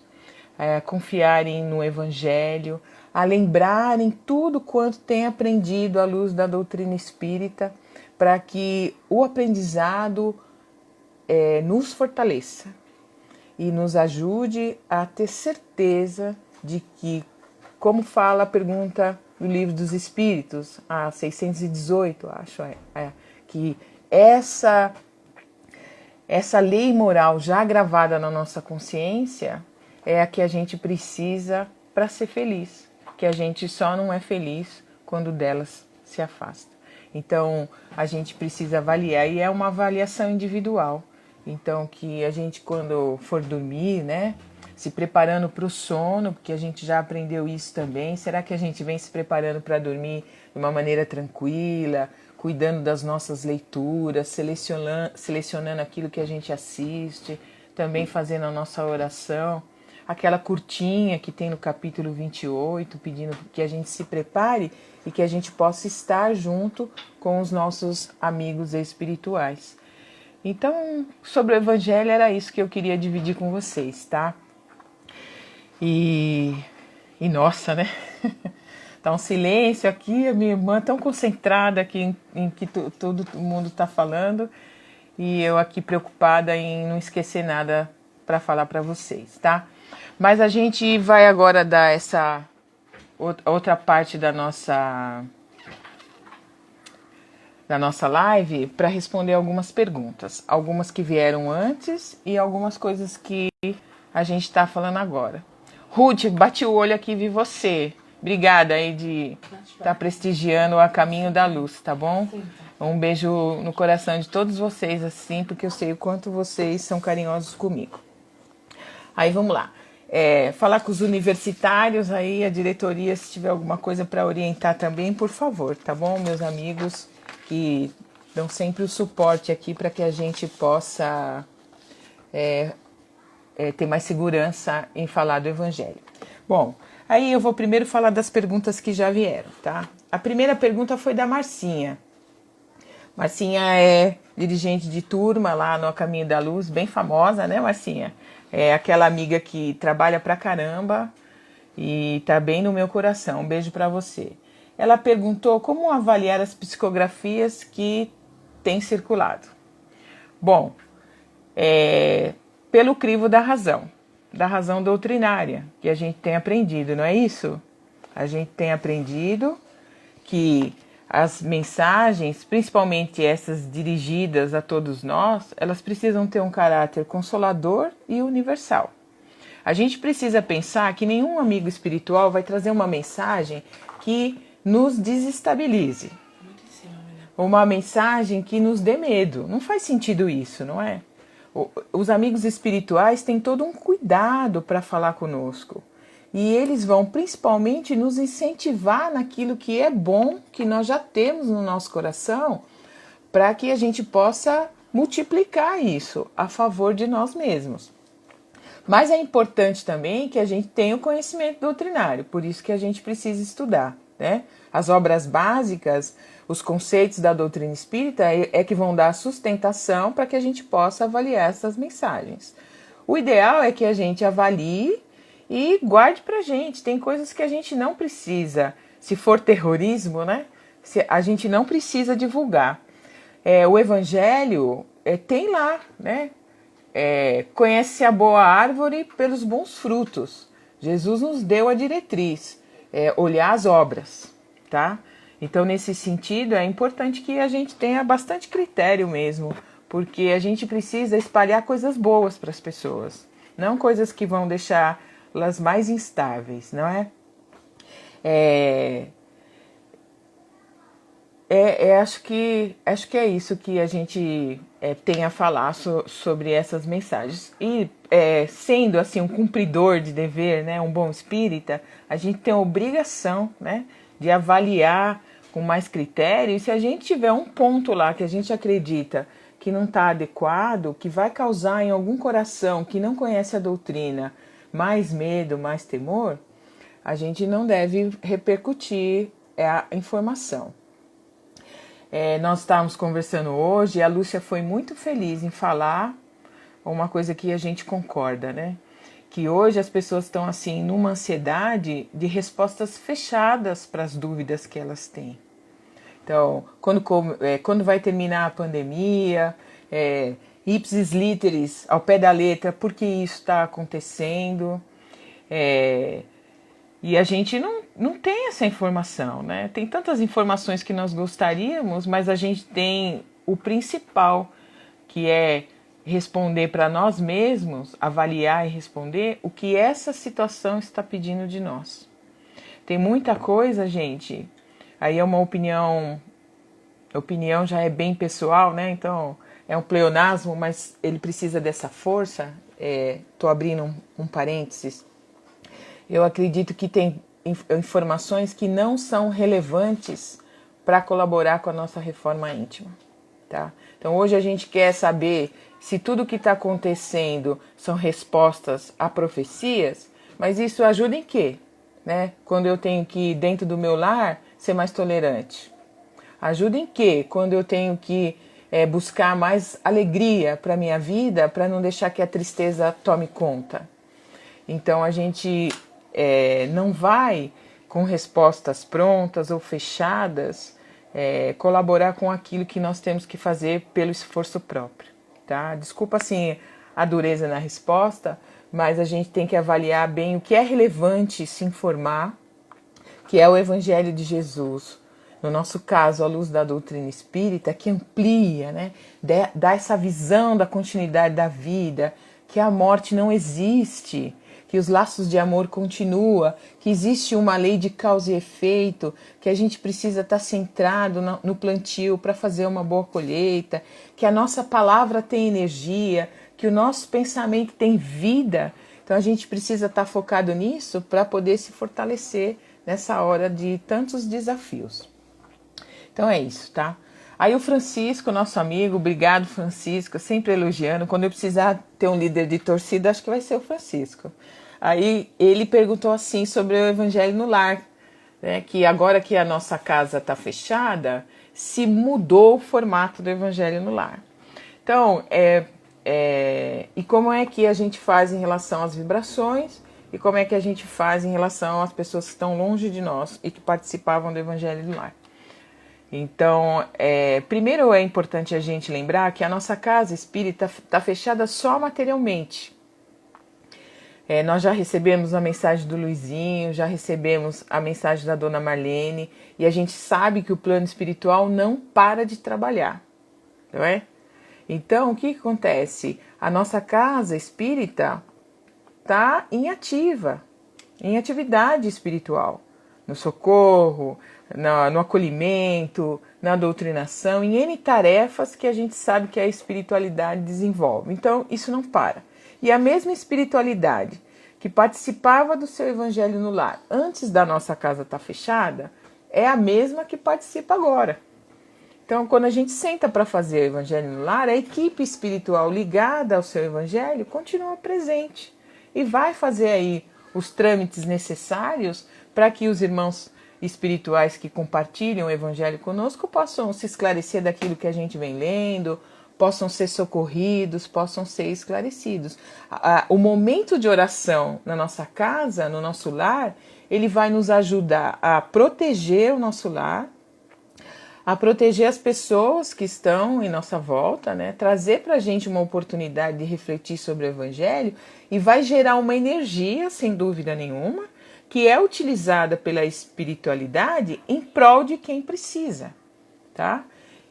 S1: a confiarem no Evangelho, a lembrarem tudo quanto têm aprendido à luz da doutrina espírita, para que o aprendizado nos fortaleça e nos ajude a ter certeza de que, como fala a pergunta do Livro dos Espíritos, a 618, acho, que essa lei moral já gravada na nossa consciência é a que a gente precisa para ser feliz, que a gente só não é feliz quando delas se afasta. Então, a gente precisa avaliar, e é uma avaliação individual. Então, que a gente, quando for dormir, né, se preparando para o sono, porque a gente já aprendeu isso também, será que a gente vem se preparando para dormir de uma maneira tranquila, cuidando das nossas leituras, selecionando aquilo que a gente assiste, também fazendo a nossa oração, aquela curtinha que tem no capítulo 28, pedindo que a gente se prepare e que a gente possa estar junto com os nossos amigos espirituais. Então, sobre o Evangelho, era isso que eu queria dividir com vocês, tá? E nossa, né? Tá um silêncio aqui, a minha irmã tão concentrada aqui em que todo mundo tá falando, e eu aqui preocupada em não esquecer nada para falar para vocês, tá? Mas a gente vai agora dar essa outra parte da nossa live para responder algumas perguntas. Algumas que vieram antes e algumas coisas que a gente está falando agora. Ruth, bati o olho aqui e vi você. Obrigada aí de estar prestigiando a Caminho da Luz, tá bom? Um beijo no coração de todos vocês, assim, porque eu sei o quanto vocês são carinhosos comigo. Aí vamos lá. Falar com os universitários aí, a diretoria, se tiver alguma coisa para orientar também, por favor, tá bom, meus amigos, que dão sempre o suporte aqui para que a gente possa ter mais segurança em falar do Evangelho. Bom, aí eu vou primeiro falar das perguntas que já vieram, tá? A primeira pergunta foi da Marcinha. Marcinha é dirigente de turma lá no Caminho da Luz, bem famosa, né, Marcinha? É aquela amiga que trabalha pra caramba e tá bem no meu coração. Um beijo pra você. Ela perguntou como avaliar as psicografias que têm circulado. Bom, pelo crivo da razão doutrinária que a gente tem aprendido, não é isso? A gente tem aprendido que as mensagens, principalmente essas dirigidas a todos nós, elas precisam ter um caráter consolador e universal. A gente precisa pensar que nenhum amigo espiritual vai trazer uma mensagem que nos desestabilize. Uma mensagem que nos dê medo. Não faz sentido isso, não é? Os amigos espirituais têm todo um cuidado para falar conosco. E eles vão principalmente nos incentivar naquilo que é bom, que nós já temos no nosso coração, para que a gente possa multiplicar isso a favor de nós mesmos. Mas é importante também que a gente tenha o conhecimento doutrinário, por isso que a gente precisa estudar, né? As obras básicas, os conceitos da doutrina espírita é que vão dar sustentação para que a gente possa avaliar essas mensagens. O ideal é que a gente avalie e guarde pra gente. Tem coisas que a gente não precisa, se for terrorismo, né? A gente não precisa divulgar. O Evangelho tem lá, né? Conhece a boa árvore pelos bons frutos. Jesus nos deu a diretriz, olhar as obras, tá? Então, nesse sentido, é importante que a gente tenha bastante critério mesmo, porque a gente precisa espalhar coisas boas para as pessoas, não coisas que vão deixá-las mais instáveis, não é? acho que é isso que a gente tem a falar sobre essas mensagens. E sendo assim um cumpridor de dever, né, um bom espírita, a gente tem a obrigação, né, de avaliar com mais critério. E se a gente tiver um ponto lá que a gente acredita que não está adequado, que vai causar em algum coração que não conhece a doutrina mais medo, mais temor, a gente não deve repercutir a informação. Nós estávamos conversando hoje e a Lúcia foi muito feliz em falar uma coisa que a gente concorda, né? Que hoje as pessoas estão assim numa ansiedade de respostas fechadas para as dúvidas que elas têm. Então, quando vai terminar a pandemia, ipsis literis, ao pé da letra, por que isso está acontecendo? E a gente não tem essa informação, né? Tem tantas informações que nós gostaríamos, mas a gente tem o principal, que é responder para nós mesmos, avaliar e responder o que essa situação está pedindo de nós. Tem muita coisa, gente, aí é uma opinião já é bem pessoal, né? Então é um pleonasmo, mas ele precisa dessa força. Tô abrindo um parênteses. Eu acredito que tem informações que não são relevantes para colaborar com a nossa reforma íntima, tá? Então hoje a gente quer saber se tudo o que está acontecendo são respostas a profecias, mas isso ajuda em quê? Né? Quando eu tenho que, dentro do meu lar, ser mais tolerante. Ajuda em quê? Quando eu tenho que buscar mais alegria para a minha vida, para não deixar que a tristeza tome conta. Então a gente não vai, com respostas prontas ou fechadas, colaborar com aquilo que nós temos que fazer pelo esforço próprio. Tá? Desculpa assim a dureza na resposta, mas a gente tem que avaliar bem o que é relevante se informar, que é o Evangelho de Jesus. No nosso caso, a luz da doutrina espírita, que amplia, né? Dá essa visão da continuidade da vida, que a morte não existe, que os laços de amor continuam, que existe uma lei de causa e efeito, que a gente precisa estar centrado no plantio para fazer uma boa colheita, que a nossa palavra tem energia, que o nosso pensamento tem vida. Então a gente precisa estar focado nisso para poder se fortalecer nessa hora de tantos desafios. Então é isso, tá? Aí o Francisco, nosso amigo, obrigado Francisco, sempre elogiando. Quando eu precisar ter um líder de torcida, acho que vai ser o Francisco. Aí ele perguntou assim sobre o Evangelho no Lar, né, que agora que a nossa casa está fechada, se mudou o formato do Evangelho no Lar. Então, e como é que a gente faz em relação às vibrações e como é que a gente faz em relação às pessoas que estão longe de nós e que participavam do Evangelho no Lar. Então, primeiro é importante a gente lembrar que a nossa casa espírita está fechada só materialmente. Nós já recebemos a mensagem do Luizinho, já recebemos a mensagem da Dona Marlene, e a gente sabe que o plano espiritual não para de trabalhar, não é? Então, o que acontece? A nossa casa espírita está em atividade espiritual, no socorro, no acolhimento, na doutrinação, em N tarefas que a gente sabe que a espiritualidade desenvolve. Então, isso não para. E a mesma espiritualidade que participava do seu Evangelho no Lar antes da nossa casa estar fechada, é a mesma que participa agora. Então, quando a gente senta para fazer o Evangelho no Lar, a equipe espiritual ligada ao seu Evangelho continua presente e vai fazer aí os trâmites necessários para que os irmãos espirituais que compartilham o Evangelho conosco possam se esclarecer daquilo que a gente vem lendo, possam ser socorridos, possam ser esclarecidos. O momento de oração na nossa casa, no nosso lar, ele vai nos ajudar a proteger o nosso lar, a proteger as pessoas que estão em nossa volta, né? Trazer para a gente uma oportunidade de refletir sobre o Evangelho e vai gerar uma energia, sem dúvida nenhuma, que é utilizada pela espiritualidade em prol de quem precisa, tá?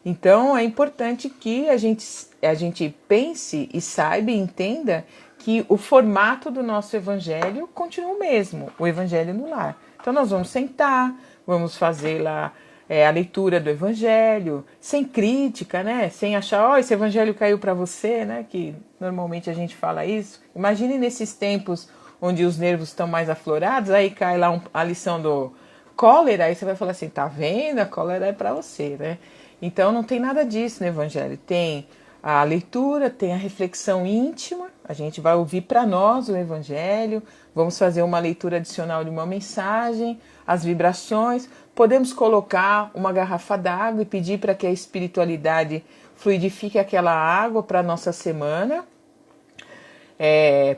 S1: Então é importante que a gente pense e saiba e entenda que o formato do nosso Evangelho continua o mesmo, o Evangelho no Lar. Então nós vamos sentar, vamos fazer lá a leitura do evangelho, sem crítica, né? Sem achar, ó, esse evangelho caiu para você, né? Que normalmente a gente fala isso. Imagine nesses tempos onde os nervos estão mais aflorados, aí cai lá a lição do cólera, aí você vai falar assim, tá vendo? A cólera é para você, né? Então não tem nada disso no evangelho. Tem a leitura, tem a reflexão íntima, a gente vai ouvir para nós o evangelho, vamos fazer uma leitura adicional de uma mensagem, as vibrações, podemos colocar uma garrafa d'água e pedir para que a espiritualidade fluidifique aquela água para a nossa semana,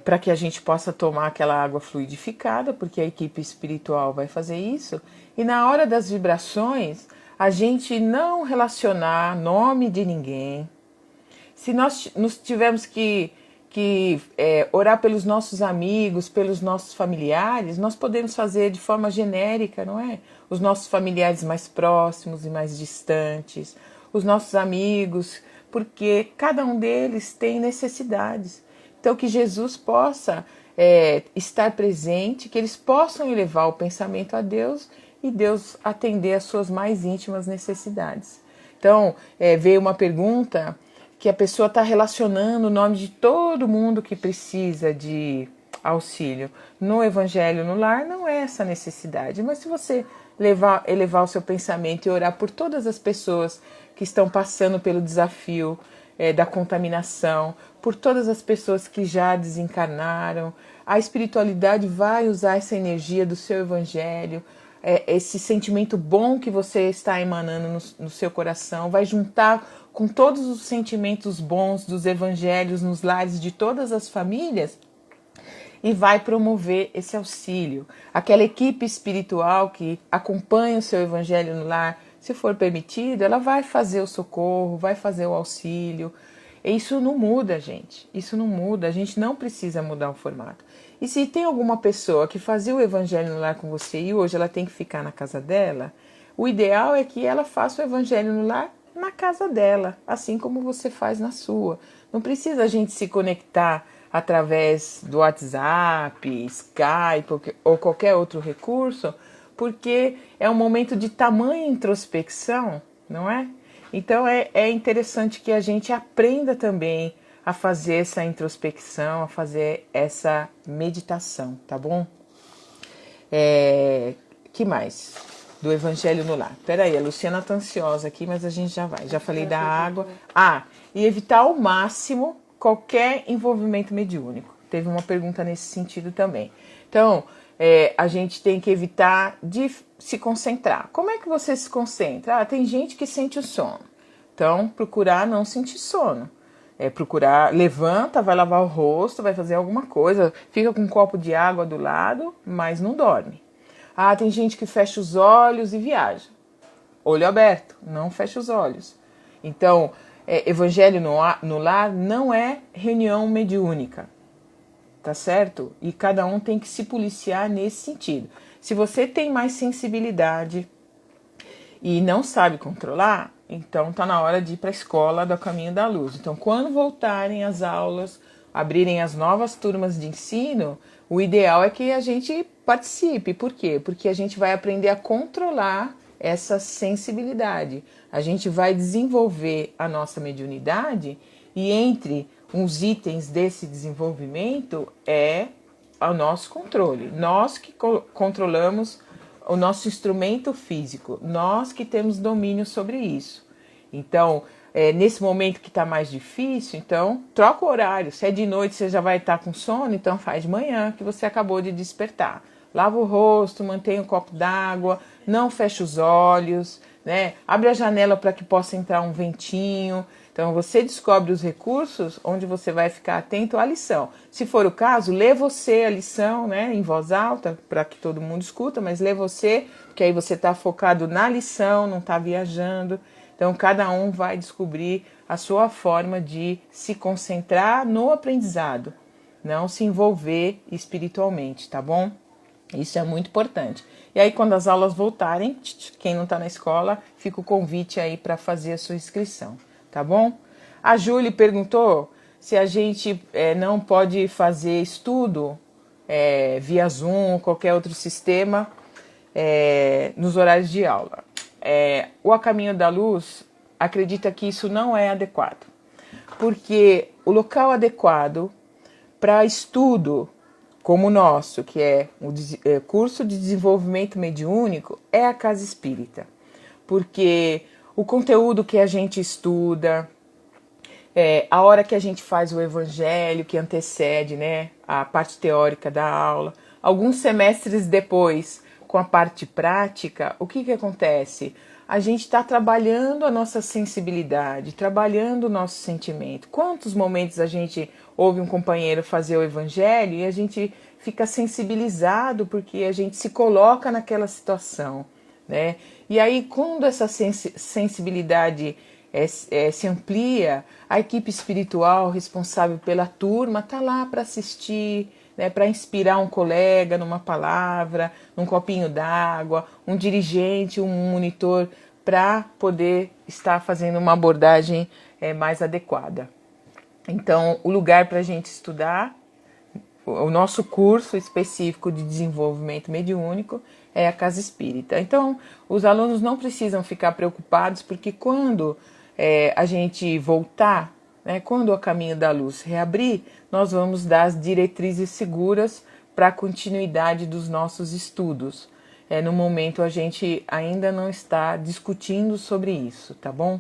S1: para que a gente possa tomar aquela água fluidificada, porque a equipe espiritual vai fazer isso. E na hora das vibrações, a gente não relacionar nome de ninguém. Se nós tivermos que orar pelos nossos amigos, pelos nossos familiares, nós podemos fazer de forma genérica, não é? Os nossos familiares mais próximos e mais distantes, os nossos amigos, porque cada um deles tem necessidades. Então, que Jesus possa estar presente, que eles possam elevar o pensamento a Deus e Deus atender às suas mais íntimas necessidades. Então, veio uma pergunta que a pessoa está relacionando o nome de todo mundo que precisa de auxílio. No Evangelho no Lar não é essa necessidade, mas se você elevar o seu pensamento e orar por todas as pessoas que estão passando pelo desafio da contaminação, por todas as pessoas que já desencarnaram, a espiritualidade vai usar essa energia do seu Evangelho, esse sentimento bom que você está emanando no seu coração, vai juntar com todos os sentimentos bons dos evangelhos nos lares de todas as famílias e vai promover esse auxílio. Aquela equipe espiritual que acompanha o seu evangelho no lar, se for permitido, ela vai fazer o socorro, vai fazer o auxílio. E isso não muda, gente. Isso não muda. A gente não precisa mudar o formato. E se tem alguma pessoa que fazia o evangelho no lar com você e hoje ela tem que ficar na casa dela, o ideal é que ela faça o evangelho no lar na casa dela, assim como você faz na sua. Não precisa a gente se conectar através do WhatsApp, Skype ou qualquer outro recurso, porque é um momento de tamanha introspecção, não é? Então é interessante que a gente aprenda também a fazer essa introspecção, a fazer essa meditação, tá bom? Que mais? Do Evangelho no Lar. Peraí, a Luciana tá ansiosa aqui, mas a gente já vai. Já falei da água. E evitar ao máximo qualquer envolvimento mediúnico. Teve uma pergunta nesse sentido também. Então, a gente tem que evitar de se concentrar. Como é que você se concentra? Tem gente que sente o sono. Então, procurar não sentir sono. Procurar, levanta, vai lavar o rosto, vai fazer alguma coisa, fica com um copo de água do lado, mas não dorme. Tem gente que fecha os olhos e viaja. Olho aberto, não fecha os olhos. Então, Evangelho no Lar não é reunião mediúnica, tá certo? E cada um tem que se policiar nesse sentido. Se você tem mais sensibilidade e não sabe controlar, então tá na hora de ir para a escola do Caminho da Luz. Então, quando voltarem as aulas, abrirem as novas turmas de ensino, o ideal é que a gente participe. Por quê? Porque a gente vai aprender a controlar essa sensibilidade. A gente vai desenvolver a nossa mediunidade e entre uns itens desse desenvolvimento é o nosso controle. Nós que controlamos o nosso instrumento físico, nós que temos domínio sobre isso. Então, nesse momento que está mais difícil, então troca o horário. Se é de noite você já vai estar com sono, então faz de manhã que você acabou de despertar. Lava o rosto, mantenha um copo d'água, não feche os olhos, né? Abre a janela para que possa entrar um ventinho. Então você descobre os recursos onde você vai ficar atento à lição. Se for o caso, lê você a lição, né, em voz alta, para que todo mundo escuta, mas lê você, porque aí você está focado na lição, não está viajando. Então cada um vai descobrir a sua forma de se concentrar no aprendizado, não se envolver espiritualmente, tá bom? Isso é muito importante. E aí quando as aulas voltarem, quem não está na escola, fica o convite aí para fazer a sua inscrição. Tá bom? A Júlia perguntou se a gente não pode fazer estudo via Zoom ou qualquer outro sistema nos horários de aula. o A Caminho da Luz acredita que isso não é adequado, porque o local adequado para estudo como o nosso, que é o curso de desenvolvimento mediúnico, é a casa espírita, porque o conteúdo que a gente estuda, a hora que a gente faz o evangelho, que antecede, né, a parte teórica da aula, alguns semestres depois, com a parte prática, o que acontece? A gente está trabalhando a nossa sensibilidade, trabalhando o nosso sentimento. Quantos momentos a gente ouve um companheiro fazer o evangelho e a gente fica sensibilizado porque a gente se coloca naquela situação, né? E aí, quando essa sensibilidade se amplia, a equipe espiritual responsável pela turma está lá para assistir, né, para inspirar um colega numa palavra, num copinho d'água, um dirigente, um monitor, para poder estar fazendo uma abordagem mais adequada. Então, o lugar para a gente estudar, o nosso curso específico de desenvolvimento mediúnico é a Casa Espírita. Então, os alunos não precisam ficar preocupados, porque quando a gente voltar, né, quando o Caminho da Luz reabrir, nós vamos dar as diretrizes seguras para a continuidade dos nossos estudos. No momento a gente ainda não está discutindo sobre isso, tá bom?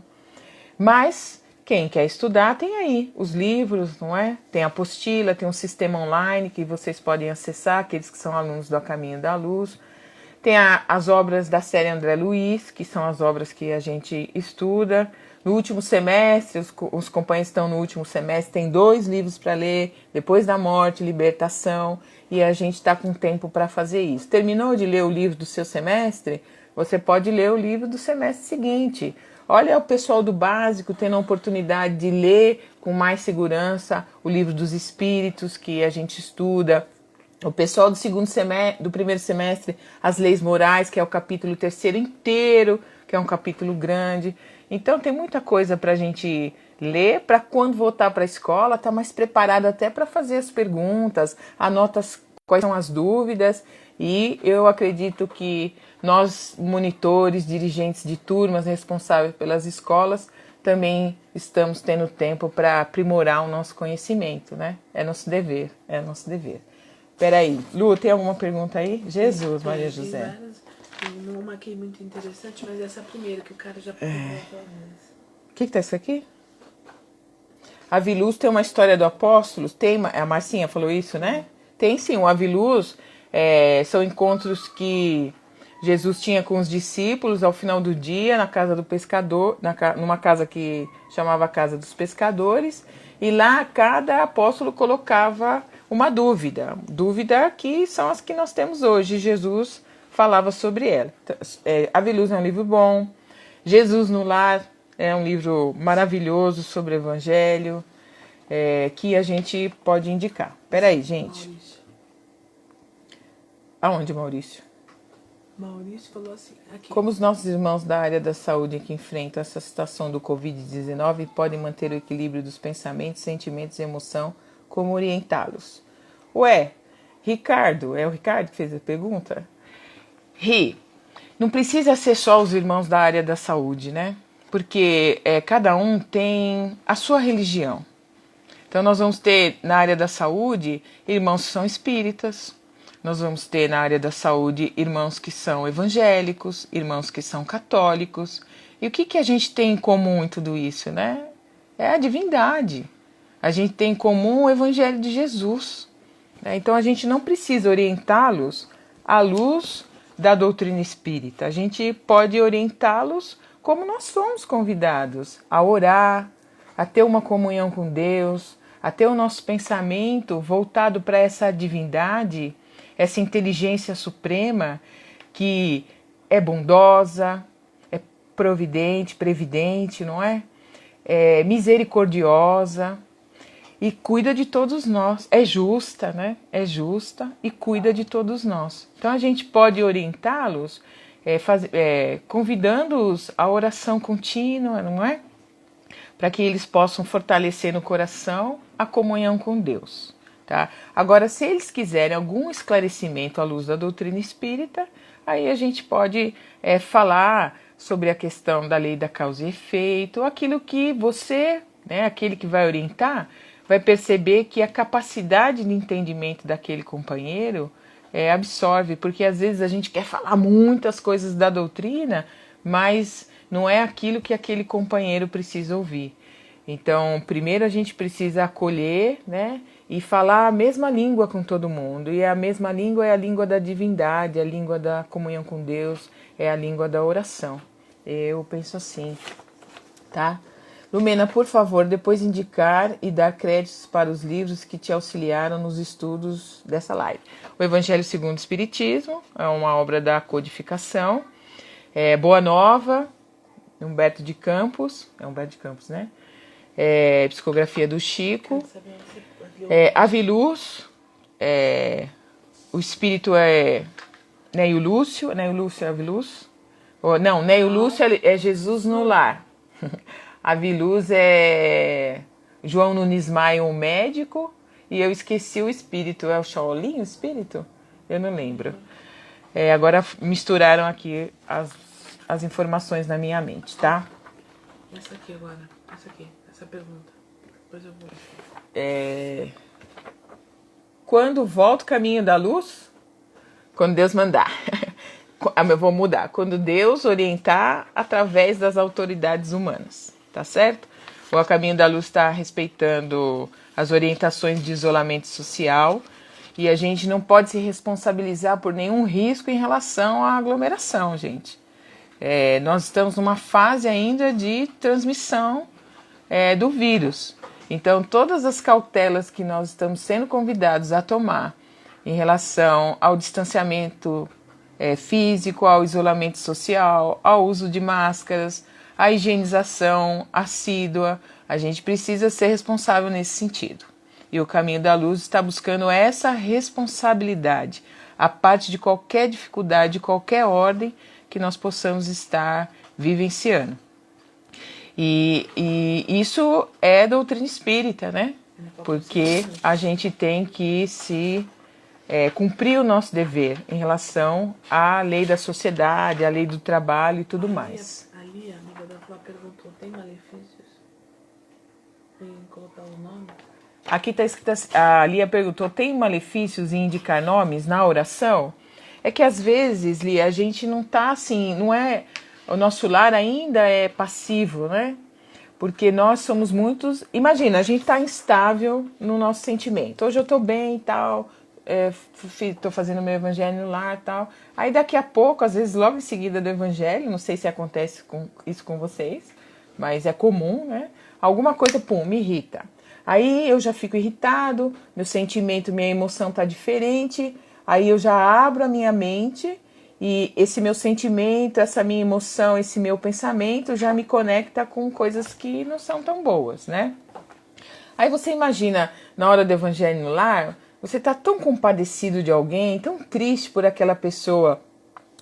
S1: Mas quem quer estudar tem aí os livros, não é? Tem a apostila, tem um sistema online que vocês podem acessar, aqueles que são alunos do A Caminho da Luz. Tem as obras da série André Luiz, que são as obras que a gente estuda. No último semestre, os companheiros estão no último semestre, tem 2 livros para ler, Depois da Morte, Libertação, e a gente está com tempo para fazer isso. Terminou de ler o livro do seu semestre? Você pode ler o livro do semestre seguinte. Olha o pessoal do básico tendo a oportunidade de ler com mais segurança o livro dos Espíritos, que a gente estuda. O pessoal do do primeiro semestre, as leis morais, que é o capítulo 3º inteiro, que é um capítulo grande. Então tem muita coisa para a gente ler, para quando voltar para a escola, estar mais preparado até para fazer as perguntas, anota quais são as dúvidas. E eu acredito que nós, monitores, dirigentes de turmas responsáveis pelas escolas, também estamos tendo tempo para aprimorar o nosso conhecimento, né? É nosso dever, é nosso dever. Peraí, Lu, tem alguma pergunta aí? Jesus, Maria José.
S2: Tem uma aqui muito interessante, mas essa primeira que o cara já pegou.
S1: O que tá isso aqui? A Aviluz tem uma história do apóstolo? Tem, a Marcinha falou isso, né? Tem sim, o Aviluz são encontros que Jesus tinha com os discípulos ao final do dia na casa do pescador, numa casa que chamava Casa dos Pescadores, e lá cada apóstolo colocava uma dúvida que são as que nós temos hoje. Jesus falava sobre ela. Aviluz é um livro bom. Jesus no Lar é um livro maravilhoso sobre o Evangelho, que a gente pode indicar. Peraí, gente.
S2: Maurício.
S1: Aonde, Maurício?
S2: Maurício falou assim, aqui.
S1: Como os nossos irmãos da área da saúde que enfrentam essa situação do Covid-19 podem manter o equilíbrio dos pensamentos, sentimentos e emoção, como orientá-los? Ué, Ricardo, é o Ricardo que fez a pergunta? Não precisa ser só os irmãos da área da saúde, né? Porque cada um tem a sua religião. Então nós vamos ter na área da saúde irmãos que são espíritas, nós vamos ter na área da saúde irmãos que são evangélicos, irmãos que são católicos. E o que a gente tem em comum em tudo isso, né? É a divindade. A gente tem em comum o Evangelho de Jesus. Né? Então a gente não precisa orientá-los à luz da doutrina espírita. A gente pode orientá-los como nós somos convidados a orar, a ter uma comunhão com Deus, a ter o nosso pensamento voltado para essa divindade, essa inteligência suprema que é bondosa, é providente, previdente, não é? É misericordiosa e cuida de todos nós. É justa, né? É justa e cuida de todos nós. Então a gente pode orientá-los convidando-os à oração contínua, não é? Para que eles possam fortalecer no coração a comunhão com Deus. Tá? Agora, se eles quiserem algum esclarecimento à luz da doutrina espírita, aí a gente pode falar sobre a questão da lei da causa e efeito, aquilo que você, né, aquele que vai orientar, vai perceber que a capacidade de entendimento daquele companheiro absorve, porque às vezes a gente quer falar muitas coisas da doutrina, mas não é aquilo que aquele companheiro precisa ouvir. Então, primeiro a gente precisa acolher, né, e falar a mesma língua com todo mundo. E a mesma língua é a língua da divindade, a língua da comunhão com Deus, é a língua da oração. Eu penso assim, tá? Lumena, por favor, depois indicar e dar créditos para os livros que te auxiliaram nos estudos dessa live. O Evangelho segundo o Espiritismo é uma obra da codificação. Boa Nova, Humberto de Campos, é Humberto de Campos, né? Psicografia do Chico. Aviluz, o espírito é Neio Lúcio. Neio Lúcio é Aviluz? Não, Neio Lúcio é Jesus no Lar. Aviluz é João Nunes Maia, um médico. E eu esqueci o espírito. É o Shaolin, o espírito? Eu não lembro. Agora misturaram aqui as informações na minha mente, tá?
S2: Essa aqui agora. Essa aqui. Essa pergunta. Depois eu vou.
S1: Quando volta o caminho da luz? Quando Deus mandar. Eu vou mudar. Quando Deus orientar através das autoridades humanas. Tá certo? O caminho da luz está respeitando as orientações de isolamento social. E a gente não pode se responsabilizar por nenhum risco em relação à aglomeração, gente. Nós estamos numa fase ainda de transmissão do vírus. Então, todas as cautelas que nós estamos sendo convidados a tomar em relação ao distanciamento físico, ao isolamento social, ao uso de máscaras, à higienização assídua, a gente precisa ser responsável nesse sentido. E o caminho da luz está buscando essa responsabilidade, a parte de qualquer dificuldade, de qualquer ordem que nós possamos estar vivenciando. E isso é doutrina espírita, né? Porque a gente tem que cumprir o nosso dever em relação à lei da sociedade, à lei do trabalho e tudo mais.
S2: A Lia, amiga da Flá, perguntou, tem malefícios em colocar o nome?
S1: Aqui está escrito assim, a Lia perguntou, tem malefícios em indicar nomes na oração? É que às vezes, Lia, a gente não está assim, não é... O nosso lar ainda é passivo, né? Porque nós somos muitos... Imagina, a gente está instável no nosso sentimento. Hoje eu estou bem e tal, estou fazendo meu evangelho no lar e tal. Aí daqui a pouco, às vezes logo em seguida do evangelho, não sei se acontece isso com vocês, mas é comum, né? Alguma coisa, pum, me irrita. Aí eu já fico irritado, meu sentimento, minha emoção está diferente, aí eu já abro a minha mente e esse meu sentimento, essa minha emoção, esse meu pensamento já me conecta com coisas que não são tão boas, né? Aí você imagina, na hora do evangelho no lar, você está tão compadecido de alguém, tão triste por aquela pessoa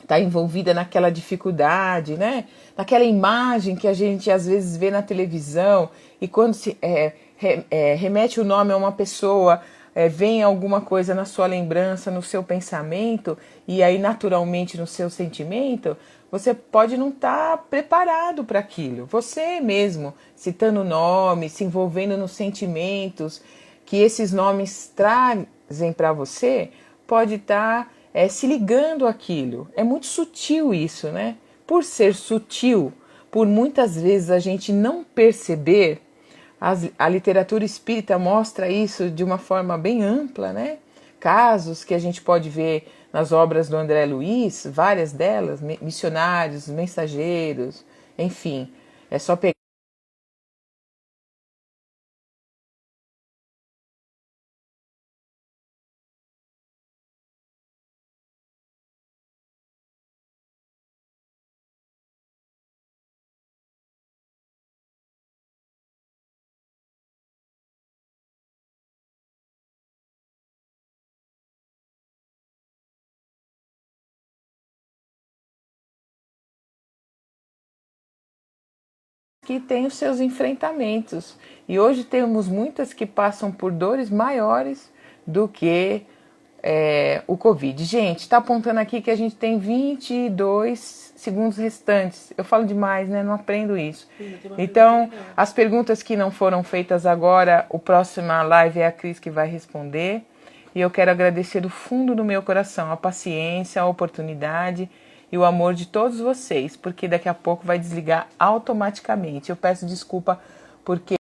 S1: estar envolvida naquela dificuldade, né? Naquela imagem que a gente às vezes vê na televisão e quando se remete o nome a uma pessoa, vem alguma coisa na sua lembrança, no seu pensamento e aí naturalmente no seu sentimento, você pode não estar preparado para aquilo. Você mesmo, citando o nome, se envolvendo nos sentimentos que esses nomes trazem para você, pode estar se ligando àquilo. É muito sutil isso, né? Por ser sutil, por muitas vezes a gente não perceber, a literatura espírita mostra isso de uma forma bem ampla, né? Casos que a gente pode ver nas obras do André Luiz, várias delas, missionários, mensageiros, enfim, é só pegar que tem os seus enfrentamentos. E hoje temos muitas que passam por dores maiores do que o Covid. Gente, tá apontando aqui que a gente tem 22 segundos restantes. Eu falo demais, né? Não aprendo isso. Então, as perguntas que não foram feitas agora, o próximo live é a Cris que vai responder. E eu quero agradecer do fundo do meu coração a paciência, a oportunidade e o amor de todos vocês, porque daqui a pouco vai desligar automaticamente. Eu peço desculpa porque